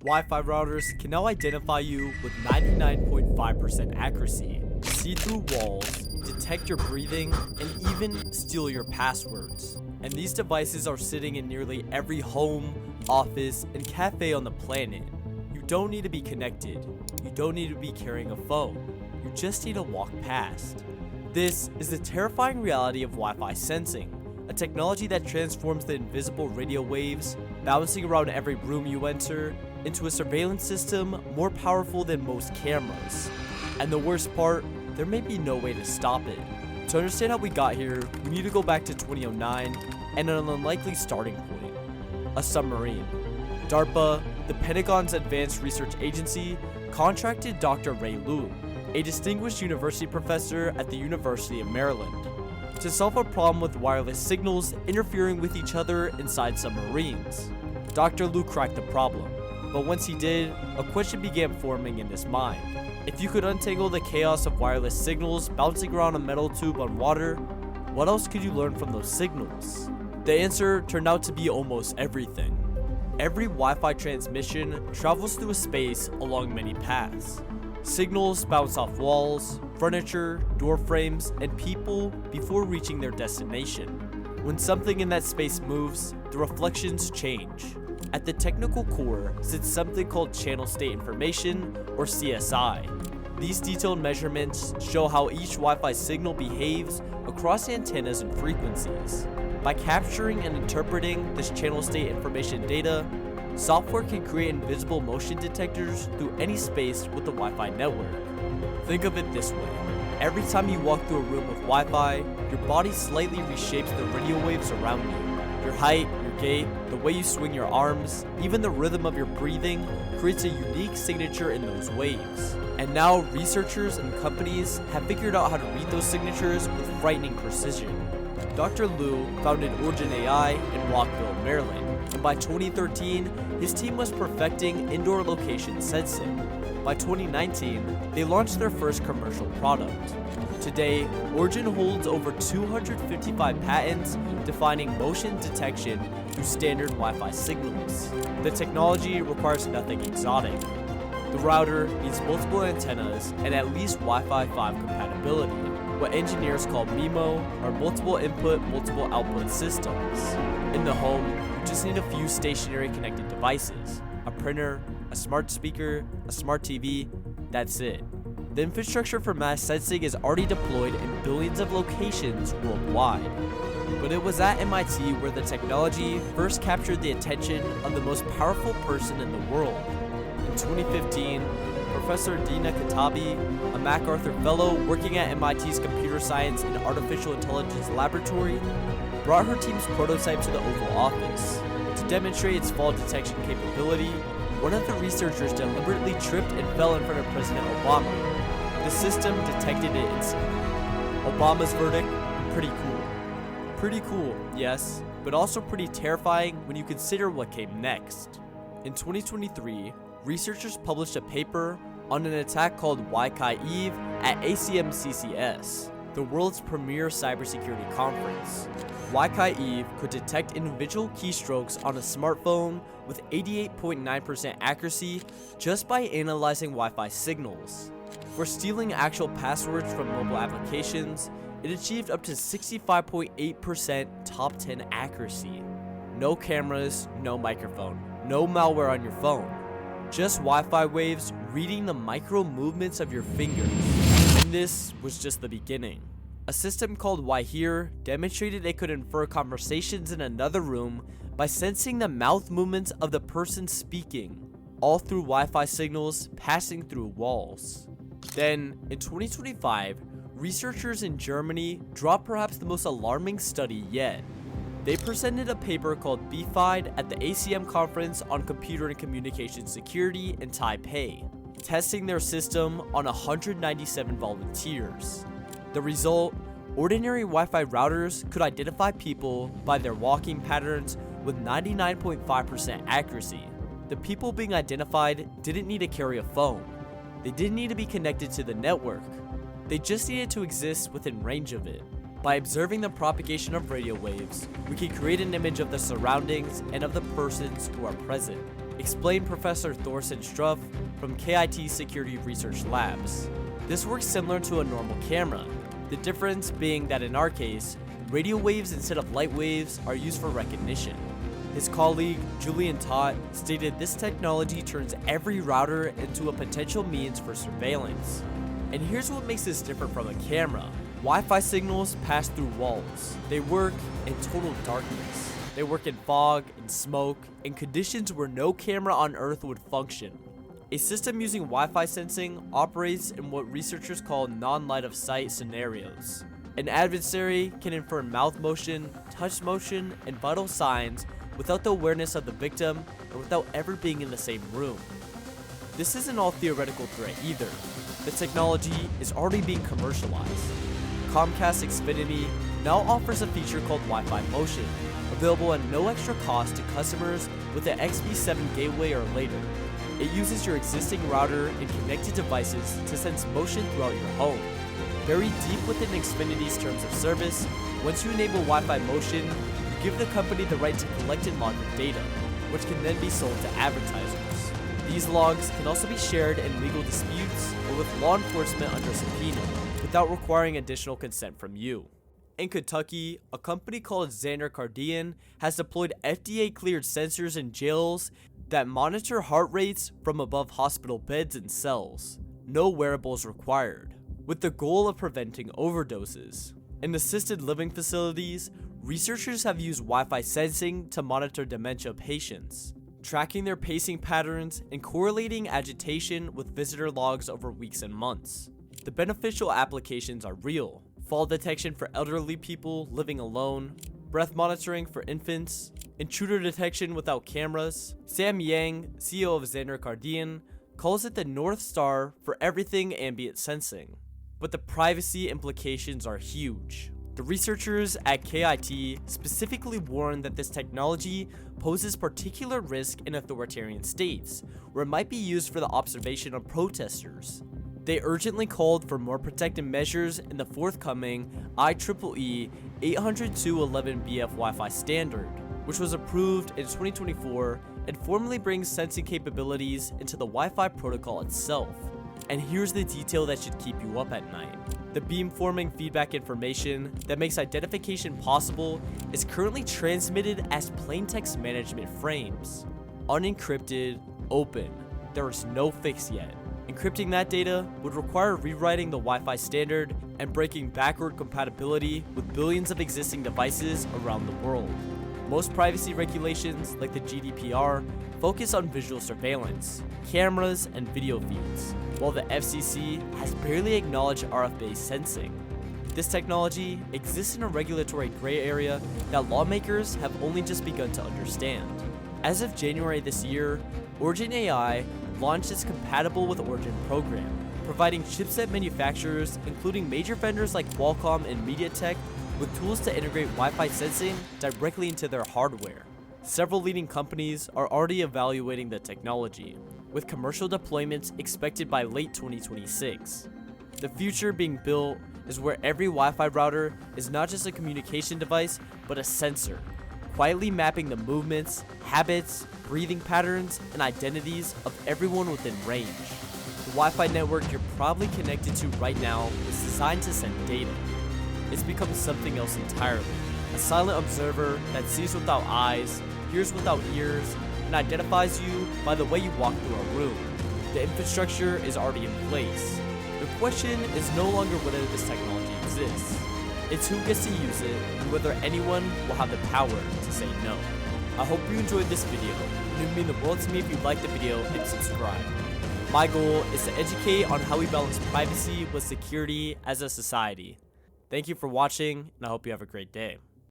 Wi-Fi routers can now identify you with 99.5% accuracy, see through walls, detect your breathing, and even steal your passwords. And these devices are sitting in nearly every home, office, and cafe on the planet. You don't need to be connected. You don't need to be carrying a phone. You just need to walk past. This is the terrifying reality of Wi-Fi sensing, a technology that transforms the invisible radio waves, bouncing around every room you enter, into a surveillance system more powerful than most cameras. And the worst part, there may be no way to stop it. To understand how we got here, we need to go back to 2009 and an unlikely starting point: a submarine. DARPA, the Pentagon's advanced research agency, contracted Dr. Ray Liu, a distinguished university professor at the University of Maryland, to solve a problem with wireless signals interfering with each other inside submarines. Dr. Liu cracked the problem, but once he did, a question began forming in his mind. If you could untangle the chaos of wireless signals bouncing around a metal tube on water, what else could you learn from those signals? The answer turned out to be almost everything. Every Wi-Fi transmission travels through a space along many paths. Signals bounce off walls, furniture, door frames, and people before reaching their destination. When something in that space moves, the reflections change. At the technical core sits something called channel state information, or CSI. These detailed measurements show how each Wi-Fi signal behaves across antennas and frequencies. By capturing and interpreting this channel state information data, software can create invisible motion detectors through any space with the Wi-Fi network. Think of it this way: every time you walk through a room with Wi-Fi, your body slightly reshapes the radio waves around you. Your height, your gait, the way you swing your arms, even the rhythm of your breathing creates a unique signature in those waves. And now researchers and companies have figured out how to read those signatures with frightening precision. Dr. Liu founded Origin AI in Rockville, Maryland, and by 2013, his team was perfecting indoor location sensing. By 2019, they launched their first commercial product. Today, Origin holds over 255 patents defining motion detection through standard Wi-Fi signals. The technology requires nothing exotic. The router needs multiple antennas and at least Wi-Fi 5 compatibility, what engineers call MIMO, or multiple input, multiple output systems. In the home, you just need a few stationary connected devices: a printer, a smart speaker, a smart TV. That's it. The infrastructure for mass sensing is already deployed in billions of locations worldwide. But it was at MIT where the technology first captured the attention of the most powerful person in the world. In 2015, Professor Dina Katabi, a MacArthur Fellow working at MIT's Computer Science and Artificial Intelligence Laboratory, brought her team's prototype to the Oval Office. To demonstrate its fall detection capability, one of the researchers deliberately tripped and fell in front of President Obama. The system detected it instantly. Obama's verdict? Pretty cool. Pretty cool, yes, but also pretty terrifying when you consider what came next. In 2023, researchers published a paper on an attack called Wi-Fi Eve at ACMCCS, the world's premier cybersecurity conference. Wi-Fi Eve could detect individual keystrokes on a smartphone with 88.9% accuracy just by analyzing Wi-Fi signals. For stealing actual passwords from mobile applications, it achieved up to 65.8% top 10 accuracy. No cameras, no microphone, no malware on your phone. Just Wi-Fi waves reading the micro movements of your fingers. And this was just the beginning. A system called WiHear demonstrated it could infer conversations in another room by sensing the mouth movements of the person speaking, all through Wi-Fi signals passing through walls. Then, in 2025, researchers in Germany dropped perhaps the most alarming study yet. They presented a paper called BFID at the ACM conference on computer and communication security in Taipei, testing their system on 197 volunteers. The result: ordinary Wi-Fi routers could identify people by their walking patterns with 99.5% accuracy. The people being identified didn't need to carry a phone. They didn't need to be connected to the network. They just needed to exist within range of it. By observing the propagation of radio waves, we can create an image of the surroundings and of the persons who are present. explained Professor Thorsten Struff from KIT Security Research Labs. This works similar to a normal camera, the difference being that in our case, radio waves instead of light waves are used for recognition. His colleague, Julian Tott, stated this technology turns every router into a potential means for surveillance. And here's what makes this different from a camera. Wi-Fi signals pass through walls. They work in total darkness. They work in fog, in smoke, in conditions where no camera on Earth would function. A system using Wi-Fi sensing operates in what researchers call non-line of sight scenarios. An adversary can infer mouth motion, touch motion, and vital signs without the awareness of the victim and without ever being in the same room. This isn't all theoretical threat either. The technology is already being commercialized. Comcast Xfinity now offers a feature called Wi-Fi Motion, available at no extra cost to customers with an XB7 gateway or later. It uses your existing router and connected devices to sense motion throughout your home. Buried deep within Xfinity's terms of service, once you enable Wi-Fi Motion, you give the company the right to collect and log your data, which can then be sold to advertisers. These logs can also be shared in legal disputes or with law enforcement under subpoena, without requiring additional consent from you. In Kentucky, a company called Xander Cardian has deployed FDA-cleared sensors in jails that monitor heart rates from above hospital beds and cells. No wearables required, with the goal of preventing overdoses. In assisted living facilities, researchers have used Wi-Fi sensing to monitor dementia patients, tracking their pacing patterns and correlating agitation with visitor logs over weeks and months. The beneficial applications are real: fall detection for elderly people living alone, breath monitoring for infants, intruder detection without cameras. Sam Yang, CEO of Xander Cardian, calls it the North Star for everything ambient sensing. But the privacy implications are huge. The researchers at KIT specifically warn that this technology poses particular risk in authoritarian states, where it might be used for the observation of protesters. They urgently called for more protective measures in the forthcoming IEEE 802.11bf Wi-Fi standard, which was approved in 2024 and formally brings sensing capabilities into the Wi-Fi protocol itself. And here's the detail that should keep you up at night. The beamforming feedback information that makes identification possible is currently transmitted as plaintext management frames. Unencrypted, open. There is no fix yet. Encrypting that data would require rewriting the Wi-Fi standard and breaking backward compatibility with billions of existing devices around the world. Most privacy regulations, like the GDPR, focus on visual surveillance, cameras, and video feeds, while the FCC has barely acknowledged RF-based sensing. This technology exists in a regulatory gray area that lawmakers have only just begun to understand. As of January this year, Origin AI launched its Compatible with Origin program, providing chipset manufacturers, including major vendors like Qualcomm and MediaTek, with tools to integrate Wi-Fi sensing directly into their hardware. Several leading companies are already evaluating the technology, with commercial deployments expected by late 2026. The future being built is where every Wi-Fi router is not just a communication device, but a sensor, quietly mapping the movements, habits, breathing patterns, and identities of everyone within range. The Wi-Fi network you're probably connected to right now is designed to send data. It's become something else entirely. A silent observer that sees without eyes, hears without ears, and identifies you by the way you walk through a room. The infrastructure is already in place. The question is no longer whether this technology exists. It's who gets to use it and whether anyone will have the power to say no. I hope you enjoyed this video. It would mean the world to me if you liked the video and subscribe. My goal is to educate on how we balance privacy with security as a society. Thank you for watching, and I hope you have a great day.